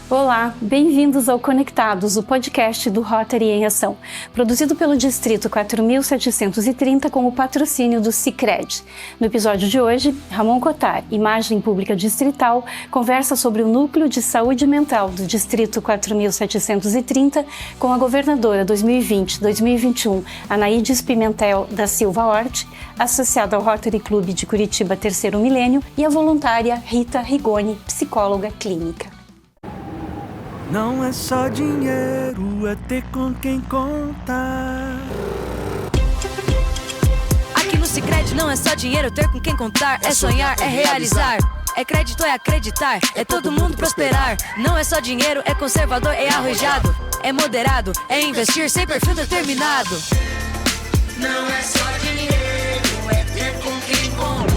Olá, bem-vindos ao Conectados, o podcast do Rotary em Ação, produzido pelo Distrito 4730 com o patrocínio do Sicredi. No episódio de hoje, Ramon Cottar, Imagem Pública Distrital, conversa sobre o Núcleo de Saúde Mental do Distrito 4730 com a governadora 2020-2021, Anaídes Pimentel da Silva Hort, associada ao Rotary Clube de Curitiba Terceiro Milênio, e a voluntária Rita Rigoni, psicóloga clínica. Não é só dinheiro, é ter com quem contar. Aqui no Sicredi não é só dinheiro, ter com quem contar. É sonhar, é realizar. É crédito, é acreditar. É todo mundo prosperar. Não é só dinheiro, é conservador, é arrojado. É moderado, é investir sem perfil determinado. Não é só dinheiro, é ter com quem contar.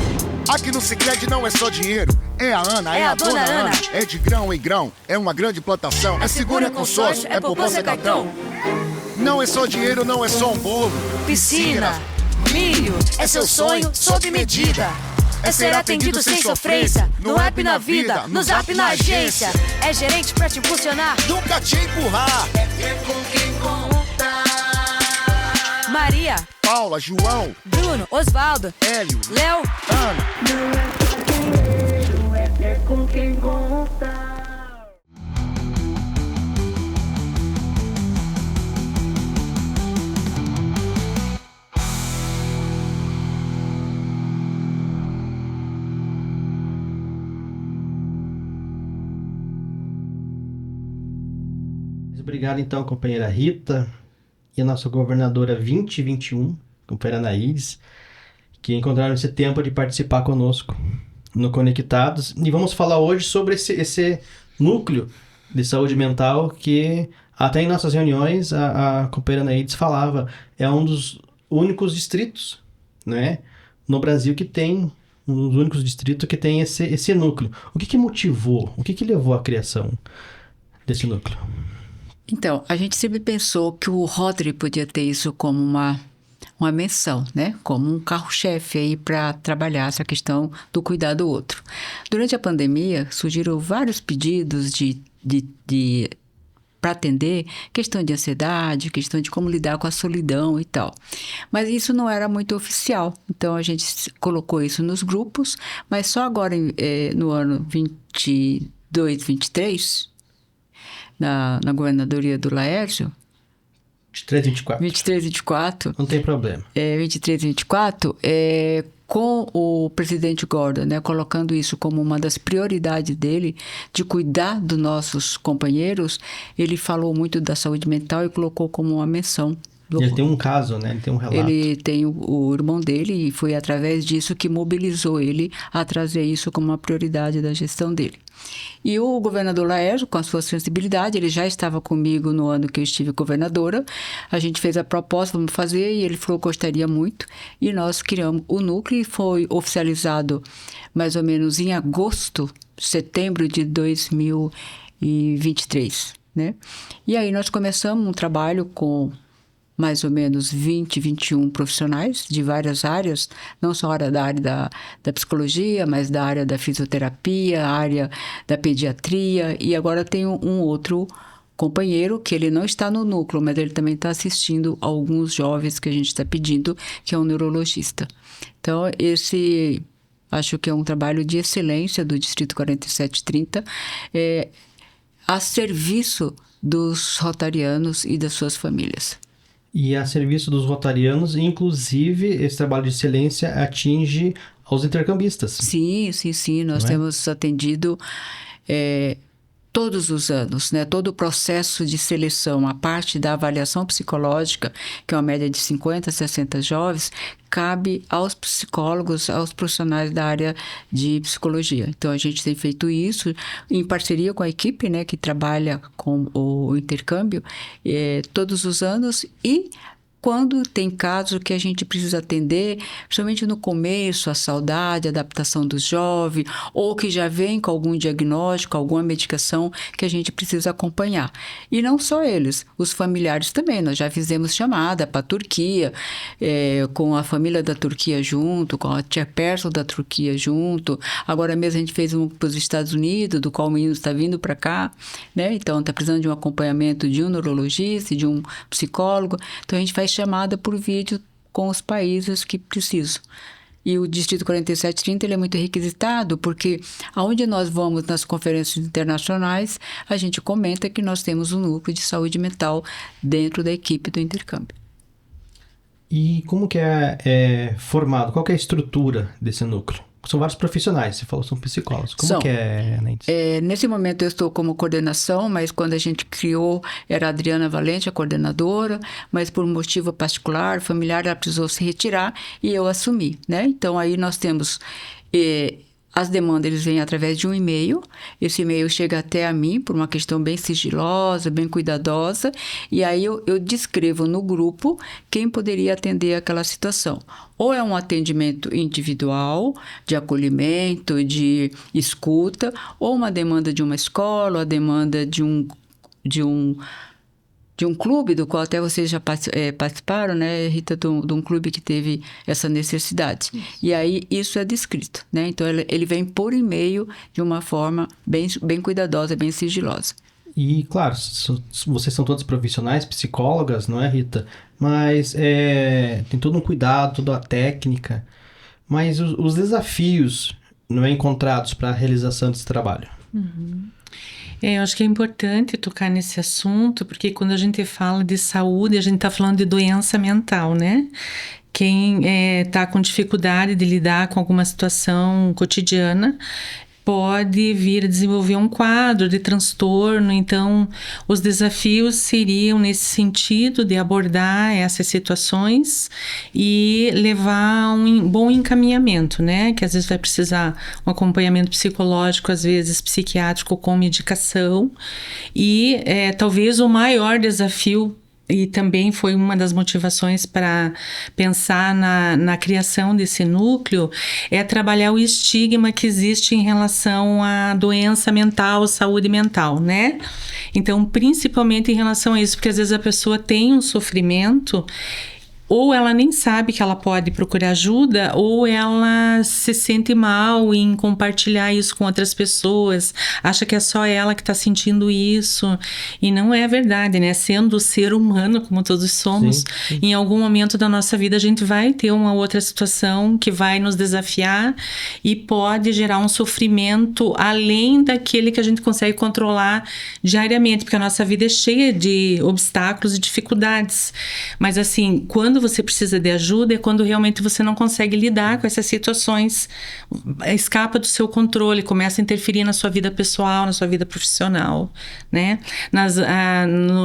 Aqui no Sicredi não é só dinheiro, é a Ana, é a dona Ana. É de grão em grão, é uma grande plantação. É seguro, é consórcio, é poupança, é cartão. Não é só dinheiro, não é só um bolo. Piscina, milho, é seu sonho sob medida. É ser atendido sem sofrência, no app na vida, no zap na agência. É gerente pra te impulsionar, Nunca te empurrar. é ter com quem contar. Maria, Paula, João, Bruno, Osvaldo, Hélio, Léo, Ana. Obrigado, então, companheira Rita e a nossa governadora 2021, companheira Anaídes, que encontraram esse tempo de participar conosco no Conectados. E vamos falar hoje sobre esse núcleo de saúde mental que, até em nossas reuniões, a companheira Anaídes falava, é um dos únicos distritos, né, no Brasil que tem, um dos únicos distritos que tem esse núcleo. O que motivou, o que levou à criação desse núcleo? Então, a gente sempre pensou que o Rotary podia ter isso como uma menção, né? Como um carro-chefe aí para trabalhar essa questão do cuidar do outro. Durante a pandemia, surgiram vários pedidos para atender questão de ansiedade, questão de como lidar com a solidão e tal. Mas isso não era muito oficial. Então, a gente colocou isso nos grupos, mas só agora, no ano 22, 23... Na governadoria do Laércio. 23 e 24. 23 e 24. Não tem problema. 23 e 24, com o presidente Gordon, né, colocando isso como uma das prioridades dele, de cuidar dos nossos companheiros, ele falou muito da saúde mental e colocou como uma menção. Ele tem um caso, né? Ele tem um relato. Ele tem o irmão dele e foi através disso que mobilizou ele a trazer isso como uma prioridade da gestão dele. E o governador Laércio, com a sua sensibilidade, ele já estava comigo no ano que eu estive governadora. A gente fez a proposta, vamos fazer, e ele falou que gostaria muito. E nós criamos o núcleo e foi oficializado mais ou menos em agosto, setembro de 2023, né? E aí nós começamos um trabalho com mais ou menos 20, 21 profissionais de várias áreas, não só da área da psicologia, mas da área da fisioterapia, a área da pediatria, e agora tem um outro companheiro que ele não está no núcleo, mas ele também está assistindo a alguns jovens que a gente está pedindo, que é um neurologista. Então, acho que é um trabalho de excelência do Distrito 4730, a serviço dos rotarianos e das suas famílias. E a serviço dos rotarianos, inclusive, esse trabalho de excelência atinge aos intercambistas. Sim. Nós temos atendido todos os anos, né? Todo o processo de seleção, a parte da avaliação psicológica, que é uma média de 50 a 60 jovens, cabe aos psicólogos, aos profissionais da área de psicologia. Então, a gente tem feito isso em parceria com a equipe, né, que trabalha com o intercâmbio todos os anos, e quando tem caso que a gente precisa atender, principalmente no começo, a saudade, a adaptação do jovem, ou que já vem com algum diagnóstico, alguma medicação que a gente precisa acompanhar. E não só eles, os familiares também. Nós já fizemos chamada para a Turquia, com a família da Turquia junto, com a chairperson da Turquia junto. Agora mesmo a gente fez um para os Estados Unidos, do qual o menino está vindo para cá, né? Então está precisando de um acompanhamento de um neurologista, de um psicólogo. Então a gente faz chamada por vídeo com os países que precisam. E o Distrito 4730 ele é muito requisitado porque aonde nós vamos nas conferências internacionais, a gente comenta que nós temos um núcleo de saúde mental dentro da equipe do intercâmbio. E como que é formado? Qual que é a estrutura desse núcleo? São vários profissionais, você falou, são psicólogos. Como que é, Anaídes? Nesse momento eu estou como coordenação, mas quando a gente criou, era a Adriana Valente, a coordenadora, mas por um motivo particular, familiar, ela precisou se retirar e eu assumi, né? Então aí nós temos... as demandas, eles vêm através de um e-mail. Esse e-mail chega até a mim por uma questão bem sigilosa, bem cuidadosa. E aí eu descrevo no grupo quem poderia atender aquela situação. Ou é um atendimento individual, de acolhimento, de escuta, ou uma demanda de uma escola, ou a demanda de um clube, do qual até vocês já participaram, né, Rita, de um clube que teve essa necessidade. Isso. E aí, isso é descrito, né? Então, ele vem por e-mail de uma forma bem cuidadosa, bem sigilosa. E, claro, vocês são todos profissionais, psicólogas, não é, Rita? Mas tem todo um cuidado, toda a técnica. Mas os desafios não é encontrados para a realização desse trabalho? Uhum. Eu acho que é importante tocar nesse assunto, porque quando a gente fala de saúde, a gente está falando de doença mental, né? Quem está com dificuldade de lidar com alguma situação cotidiana pode vir a desenvolver um quadro de transtorno. Então, os desafios seriam nesse sentido de abordar essas situações e levar um bom encaminhamento, né? Que às vezes vai precisar um acompanhamento psicológico, às vezes psiquiátrico com medicação. E talvez o maior desafio, e também foi uma das motivações para pensar na criação desse núcleo, é trabalhar o estigma que existe em relação à doença mental, saúde mental, né? Então, principalmente em relação a isso, porque às vezes a pessoa tem um sofrimento, ou ela nem sabe que ela pode procurar ajuda, ou ela se sente mal em compartilhar isso com outras pessoas, acha que é só ela que está sentindo isso, e não é verdade, né? Sendo ser humano, como todos somos, sim. Em algum momento da nossa vida a gente vai ter uma outra situação que vai nos desafiar e pode gerar um sofrimento além daquele que a gente consegue controlar diariamente, porque a nossa vida é cheia de obstáculos e dificuldades. Mas assim, quando você precisa de ajuda é quando realmente você não consegue lidar com essas situações, escapa do seu controle, começa a interferir na sua vida pessoal, na sua vida profissional, né?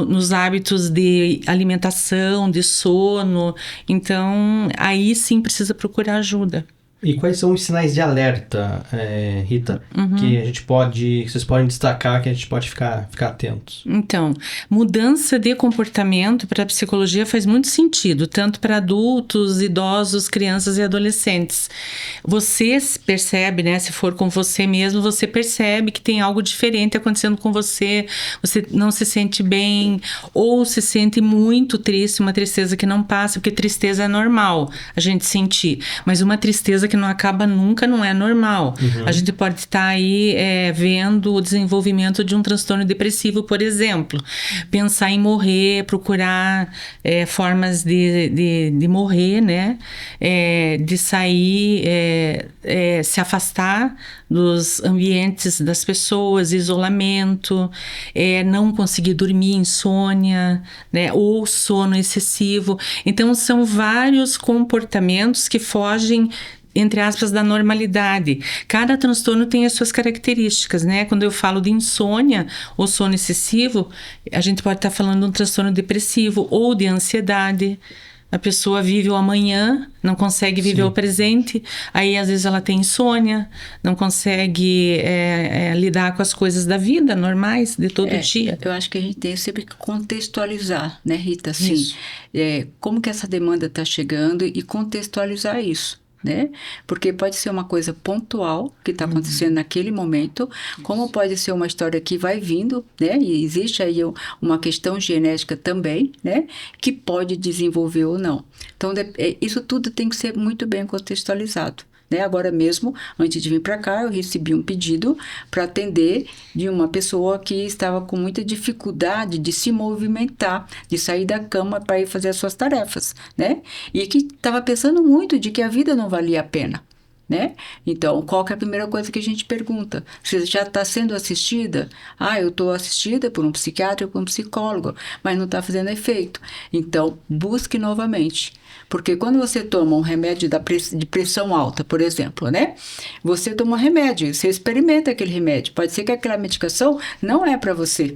Nos hábitos de alimentação, de sono. Então, aí sim precisa procurar ajuda. E quais são os sinais de alerta, Rita, que vocês podem destacar, que a gente pode ficar atentos? Então, mudança de comportamento para a psicologia faz muito sentido, tanto para adultos, idosos, crianças e adolescentes. Você percebe, né, se for com você mesmo, você percebe que tem algo diferente acontecendo com você, você não se sente bem, ou se sente muito triste, uma tristeza que não passa, porque tristeza é normal a gente sentir, mas uma tristeza que não acaba nunca não é normal. A gente pode estar aí vendo o desenvolvimento de um transtorno depressivo, por exemplo. Pensar em morrer, procurar formas de morrer, né? De sair, se afastar dos ambientes das pessoas, isolamento, não conseguir dormir, insônia, né? Ou sono excessivo. Então, são vários comportamentos que fogem, entre aspas, da normalidade. Cada transtorno tem as suas características, né? Quando eu falo de insônia ou sono excessivo, a gente pode estar falando de um transtorno depressivo ou de ansiedade. A pessoa vive o amanhã, não consegue viver o presente, aí às vezes ela tem insônia, não consegue lidar com as coisas da vida normais de todo dia. Eu acho que a gente tem sempre que contextualizar, né, Rita? Assim, como que essa demanda está chegando e contextualizar isso. Né? Porque pode ser uma coisa pontual que está acontecendo naquele momento, como pode ser uma história que vai vindo, né? E existe aí uma questão genética também, né? Que pode desenvolver ou não. Então, isso tudo tem que ser muito bem contextualizado. Né? Agora mesmo, antes de vir para cá, eu recebi um pedido para atender de uma pessoa que estava com muita dificuldade de se movimentar, de sair da cama para ir fazer as suas tarefas, né? E que estava pensando muito de que a vida não valia a pena. Né? Então, qual que é a primeira coisa que a gente pergunta? Você já está sendo assistida? Eu estou assistida por um psiquiatra ou por um psicólogo, mas não está fazendo efeito. Então, busque novamente. Porque quando você toma um remédio de pressão alta, por exemplo, né? Você toma um remédio, você experimenta aquele remédio. Pode ser que aquela medicação não é para você.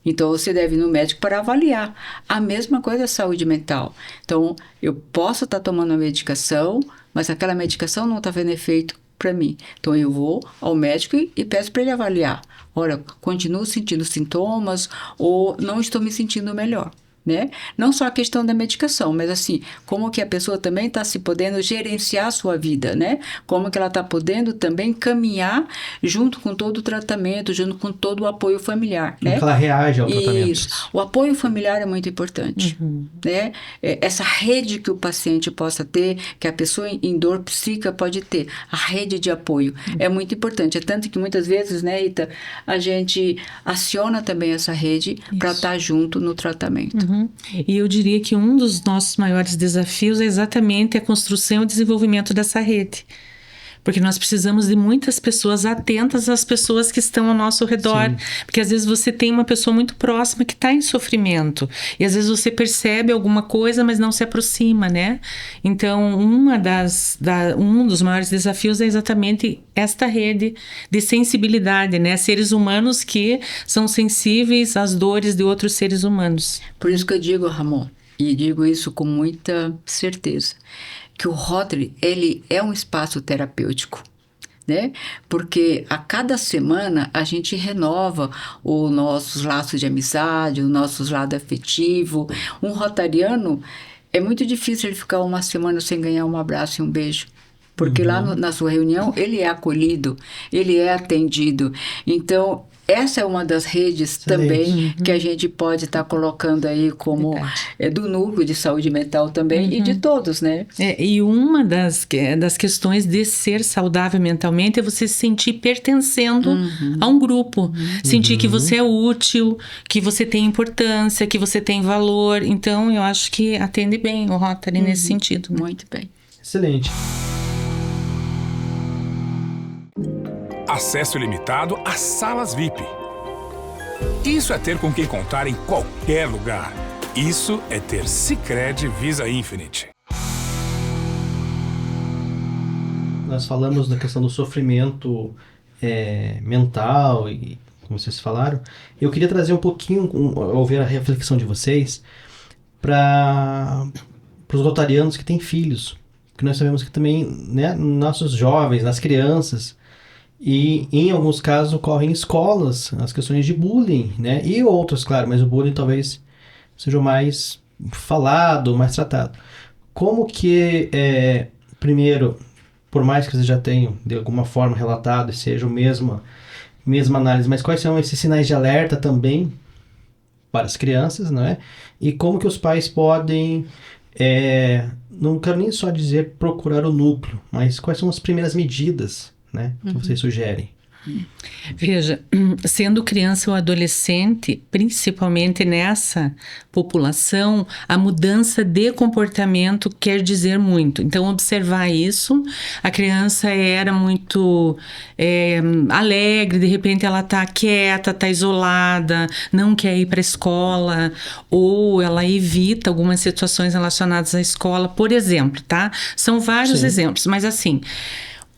Então, você deve ir no médico para avaliar. A mesma coisa é a saúde mental. Então, eu posso estar tomando a medicação, mas aquela medicação não está fazendo efeito para mim. Então, eu vou ao médico e peço para ele avaliar. Olha, continuo sentindo sintomas ou não estou me sentindo melhor. Né? Não só a questão da medicação, mas assim, como que a pessoa também está se podendo gerenciar a sua vida, né? Como que ela está podendo também caminhar junto com todo o tratamento, junto com todo o apoio familiar, né? Como que ela reage ao tratamento. Isso. O apoio familiar é muito importante, né? Essa rede que o paciente possa ter, que a pessoa em dor psíquica pode ter, a rede de apoio é muito importante. É tanto que muitas vezes, né, Ita, a gente aciona também essa rede para estar junto no tratamento. E eu diria que um dos nossos maiores desafios é exatamente a construção e desenvolvimento dessa rede. Porque nós precisamos de muitas pessoas atentas às pessoas que estão ao nosso redor. Sim. Porque às vezes você tem uma pessoa muito próxima que está em sofrimento. E às vezes você percebe alguma coisa, mas não se aproxima, né? Então, um dos maiores desafios é exatamente esta rede de sensibilidade, né? Seres humanos que são sensíveis às dores de outros seres humanos. Por isso que eu digo, Ramon, e digo isso com muita certeza, que o Rotary, ele é um espaço terapêutico, né? Porque a cada semana a gente renova os nossos laços de amizade, o nosso lado afetivo. Um rotariano, é muito difícil ele ficar uma semana sem ganhar um abraço e um beijo. Porque lá na sua reunião, ele é acolhido, ele é atendido. Então, essa é uma das redes também que a gente pode estar colocando aí como do núcleo de saúde mental também e de todos, né? E uma das questões de ser saudável mentalmente é você se sentir pertencendo a um grupo. Sentir que você é útil, que você tem importância, que você tem valor. Então, eu acho que atende bem o Rotary nesse sentido. Né? Muito bem. Excelente. Acesso ilimitado às salas VIP. Isso é ter com quem contar em qualquer lugar. Isso é ter Sicredi Visa Infinite. Nós falamos da questão do sofrimento mental e como vocês falaram. Eu queria trazer um pouquinho, ouvir a reflexão de vocês para os rotarianos que têm filhos. Porque nós sabemos que também, né, nossos jovens, nas crianças, e em alguns casos ocorrem em escolas as questões de bullying, né? E outras, claro, mas o bullying talvez seja o mais falado, mais tratado. Como que, primeiro, por mais que vocês já tenham de alguma forma relatado e seja a mesma análise, mas quais são esses sinais de alerta também para as crianças, não é? E como que os pais podem, não quero nem só dizer procurar o núcleo, mas quais são as primeiras medidas, né, que vocês sugerem? Veja, sendo criança ou adolescente, principalmente nessa população, a mudança de comportamento quer dizer muito. Então, observar isso, a criança era muito alegre, de repente ela está quieta, está isolada, não quer ir para a escola, ou ela evita algumas situações relacionadas à escola, por exemplo, tá? São vários exemplos, mas assim,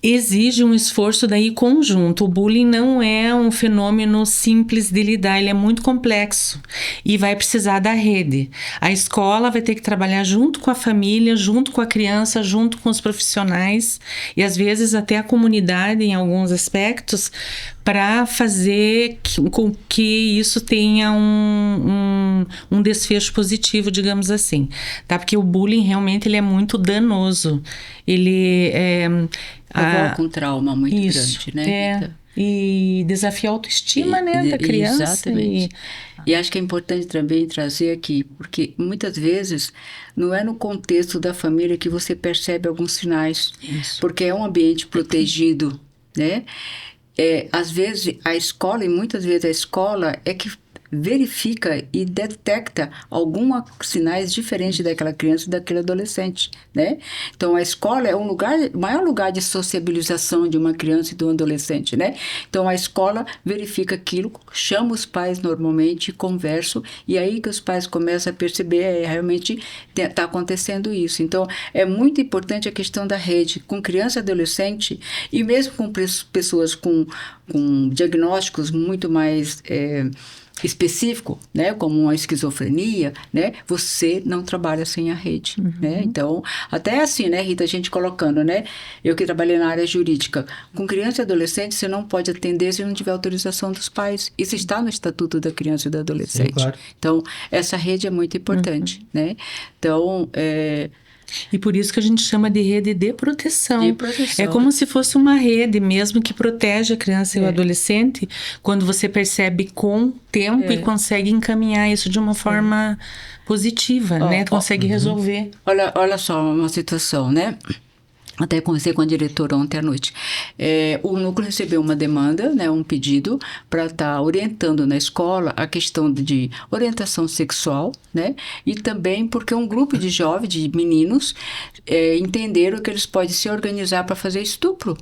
exige um esforço daí conjunto. O bullying não é um fenômeno simples de lidar, ele é muito complexo e vai precisar da rede. A escola vai ter que trabalhar junto com a família, junto com a criança, junto com os profissionais e às vezes até a comunidade em alguns aspectos, para fazer com que isso tenha um desfecho positivo, digamos assim, tá? Porque o bullying realmente ele é muito danoso. Ele provoca um trauma muito grande, né, Rita? E desafia a autoestima, né, da criança. Exatamente. E acho que é importante também trazer aqui, porque muitas vezes não é no contexto da família que você percebe alguns sinais, porque é um ambiente protegido, né? Às vezes a escola, e muitas vezes a escola é que verifica e detecta alguns sinais diferentes daquela criança e daquele adolescente, né? Então, a escola é o maior lugar de sociabilização de uma criança e de um adolescente, né? Então, a escola verifica aquilo, chama os pais normalmente, conversam, e aí que os pais começam a perceber, realmente está acontecendo isso. Então, é muito importante a questão da rede, com criança e adolescente, e mesmo com pessoas com diagnósticos muito mais específico, né, como uma esquizofrenia, né, você não trabalha sem a rede, né, então, até assim, né, Rita, a gente colocando, né, eu que trabalhei na área jurídica, com criança e adolescente, você não pode atender se não tiver autorização dos pais, isso está no Estatuto da Criança e do Adolescente. Sim, claro. Então, essa rede é muito importante, né, então, e por isso que a gente chama de rede de proteção. É como se fosse uma rede mesmo que protege a criança e o adolescente quando você percebe com tempo e consegue encaminhar isso de uma forma positiva, né? Consegue resolver. Olha só uma situação, né? Até conversei com a diretora ontem à noite. O núcleo recebeu uma demanda, né, um pedido para estar orientando na escola a questão de orientação sexual, né, e também porque um grupo de jovens, de meninos, entenderam que eles podem se organizar para fazer estupro,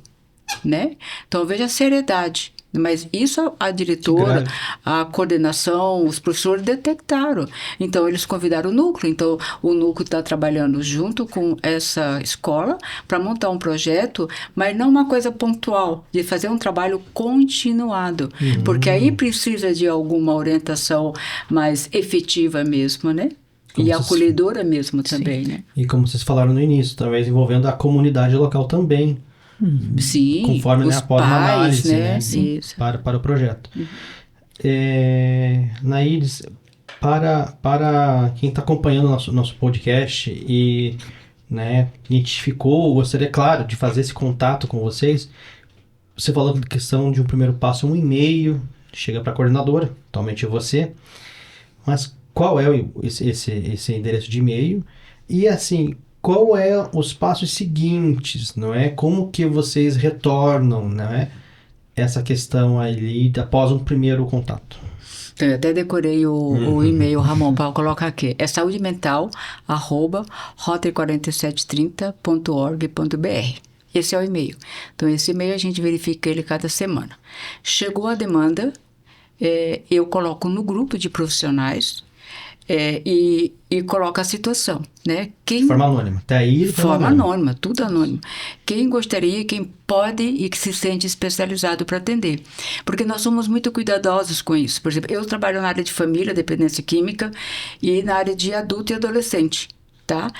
né? Então, veja a seriedade. Mas isso a diretora, a coordenação, os professores detectaram. Então, eles convidaram o núcleo. Então, o núcleo está trabalhando junto com essa escola para montar um projeto, mas não uma coisa pontual, de fazer um trabalho continuado. Porque aí precisa de alguma orientação mais efetiva mesmo, né? E acolhedora mesmo também, né? E como vocês falaram no início, talvez envolvendo a comunidade local também. Sim, conforme os após uma análise, né? Para o projeto. Naíris, para quem está acompanhando nosso podcast e, né, identificou, gostaria, claro, de fazer esse contato com vocês, você falou da questão de um primeiro passo, um e-mail, chega para a coordenadora, atualmente é você, mas qual é esse endereço de e-mail? E assim, qual é os passos seguintes, não é? Como que vocês retornam, não é? Essa questão ali após um primeiro contato. Eu até decorei o e-mail, Ramon, para colocar aqui. É saudemental@rotary4730.org.br. Esse é o e-mail. Então, esse e-mail a gente verifica ele cada semana. Chegou a demanda, eu coloco no grupo de profissionais, e coloca a situação, né? De forma anônima. Até aí, forma anônima, tudo anônimo. Quem gostaria, quem pode e que se sente especializado para atender. Porque nós somos muito cuidadosos com isso. Por exemplo, eu trabalho na área de família, dependência química, e na área de adulto e adolescente, tá?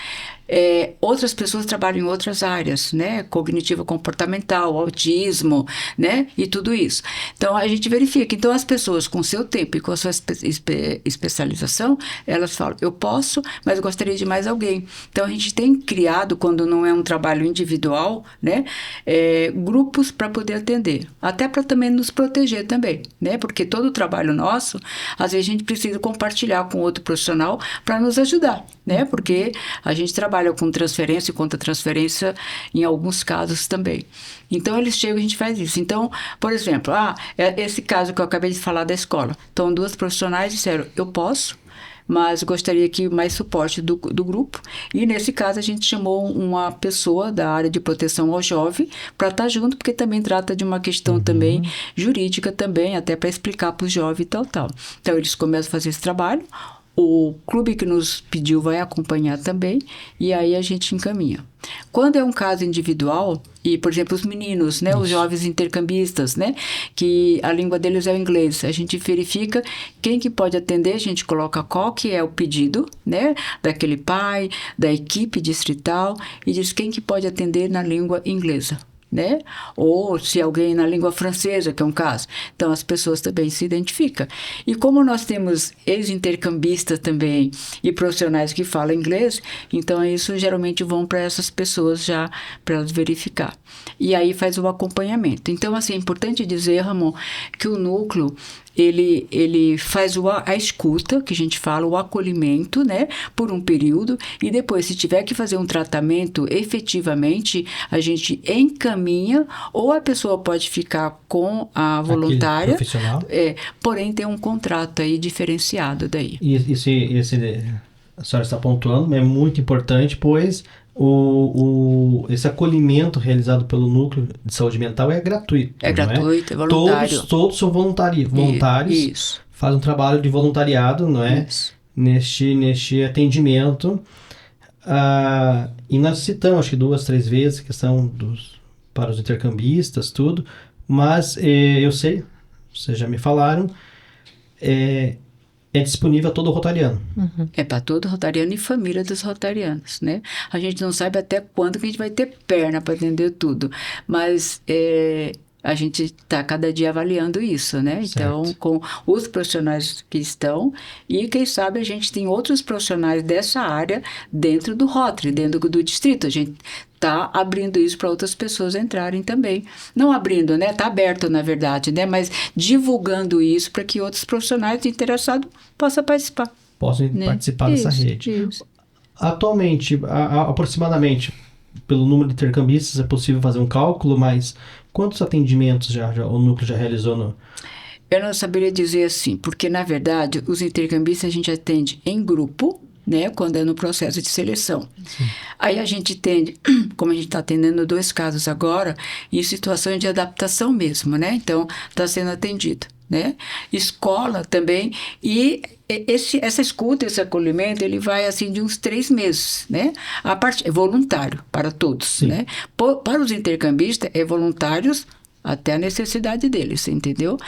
Outras pessoas trabalham em outras áreas, né? Cognitivo comportamental, autismo, né? E tudo isso. Então, a gente verifica. Então, as pessoas com seu tempo e com a sua especialização, elas falam, eu posso, mas gostaria de mais alguém. Então, a gente tem criado, quando não é um trabalho individual, né? Grupos para poder atender. Até para também nos proteger também, né? Porque todo o trabalho nosso, às vezes a gente precisa compartilhar com outro profissional para nos ajudar, né? Porque a gente trabalha com transferência e contra-transferência em alguns casos também. Então, eles chegam e a gente faz isso. Então, por exemplo, esse caso que eu acabei de falar da escola. Então, 2 profissionais disseram, eu posso, mas gostaria que mais suporte do grupo. E, nesse caso, a gente chamou uma pessoa da área de proteção ao jovem para estar junto, porque também trata de uma questão também jurídica também, até para explicar para o jovem e tal. Então, eles começam a fazer esse trabalho. o clube que nos pediu vai acompanhar também, e aí a gente encaminha. Quando é um caso individual, e, por exemplo, os meninos, né, os jovens intercambistas, né, que a língua deles é o inglês, a gente verifica quem que pode atender, a gente coloca qual que é o pedido, né, daquele pai, da equipe distrital, e diz quem que pode atender na língua inglesa. Né? Ou se alguém na língua francesa, que é um caso. Então, as pessoas também se identificam. E como nós temos ex-intercambistas também e profissionais que falam inglês, então isso geralmente vão para essas pessoas já, para elas verificar. E aí faz o acompanhamento. Então, assim, é importante dizer, Ramon, que o núcleo, ele faz a escuta, que a gente fala, o acolhimento, né, por um período, e depois, se tiver que fazer um tratamento efetivamente, a gente encaminha, ou a pessoa pode ficar com a voluntária, profissional. Porém tem um contrato aí diferenciado daí. E a senhora está pontuando, é muito importante, pois esse acolhimento realizado pelo Núcleo de Saúde Mental é gratuito. É gratuito, é voluntário. Todos são voluntários. Isso. Fazem um trabalho de voluntariado, não é? Isso. Neste atendimento. E nós citamos, acho que 2, 3 vezes, a questão para os intercambistas, tudo. Mas eu sei, vocês já me falaram, é disponível a todo rotariano. Uhum. É para todo rotariano e família dos rotarianos, né? A gente não sabe até quando que a gente vai ter perna para atender tudo, mas a gente está cada dia avaliando isso, né? Certo. Então, com os profissionais que estão, e quem sabe a gente tem outros profissionais dessa área dentro do Rotary, dentro do distrito. A gente está abrindo isso para outras pessoas entrarem também. Não abrindo, né? Está aberto, na verdade, né? Mas divulgando isso para que outros profissionais interessados possam participar. Possam participar dessa rede. Isso. Atualmente, aproximadamente, pelo número de intercambistas, é possível fazer um cálculo, mas quantos atendimentos o núcleo já realizou? Eu não saberia dizer assim, porque, na verdade, os intercambistas a gente atende em grupo, né, quando é no processo de seleção. Sim. Aí a gente atende, como a gente está atendendo 2 casos agora, em situações de adaptação mesmo, né? Então, está sendo atendido, né? Escola também, e essa escuta, esse acolhimento, ele vai assim de uns 3 meses, né? A parte é voluntário para todos, sim, né? Para os intercambistas, é voluntários até a necessidade deles, entendeu?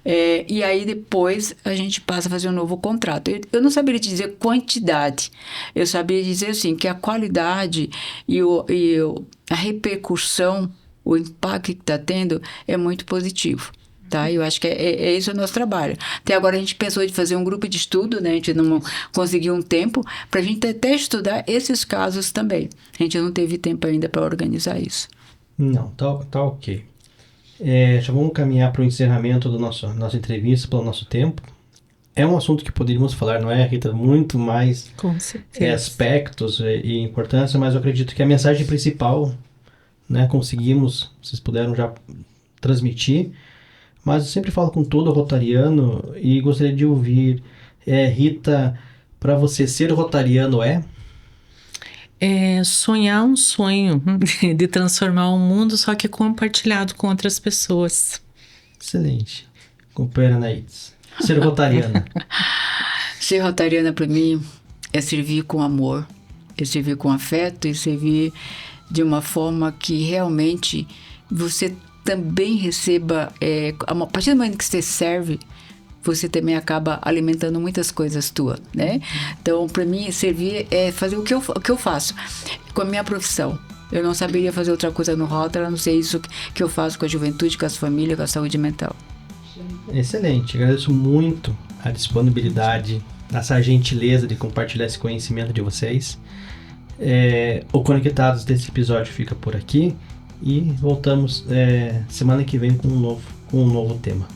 E aí depois a gente passa a fazer um novo contrato. Eu não saberia te dizer quantidade, eu saberia dizer assim, que a qualidade e a repercussão, o impacto que está tendo é muito positivo. Tá? Eu acho que é isso o nosso trabalho. Até agora a gente pensou de fazer um grupo de estudo, né? A gente não conseguiu um tempo para a gente até estudar esses casos também. A gente não teve tempo ainda para organizar isso. Não, tá ok. Já vamos caminhar para o encerramento da nossa entrevista, pelo nosso tempo. É um assunto que poderíamos falar, não é, Rita? Muito mais aspectos e importância, mas eu acredito que a mensagem principal, né, vocês puderam já transmitir, mas eu sempre falo com todo rotariano e gostaria de ouvir, Rita, para você ser rotariano sonhar um sonho de transformar o mundo, só que compartilhado com outras pessoas. Excelente. Companheira Anaídes, ser rotariana. Ser rotariana para mim é servir com amor, é servir com afeto e servir de uma forma que realmente você também receba, a partir do momento que você serve, você também acaba alimentando muitas coisas tuas, né? Então, para mim, servir é fazer o que eu faço com a minha profissão. Eu não saberia fazer outra coisa no Rotary, a não ser isso que eu faço com a juventude, com as famílias, com a saúde mental. Excelente. Agradeço muito a disponibilidade, essa gentileza de compartilhar esse conhecimento de vocês. O Conectados desse episódio fica por aqui e voltamos semana que vem com um novo tema.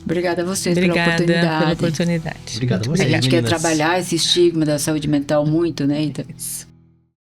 Obrigada a vocês pela oportunidade. Obrigado a vocês, a gente quer trabalhar esse estigma da saúde mental muito, né? Então,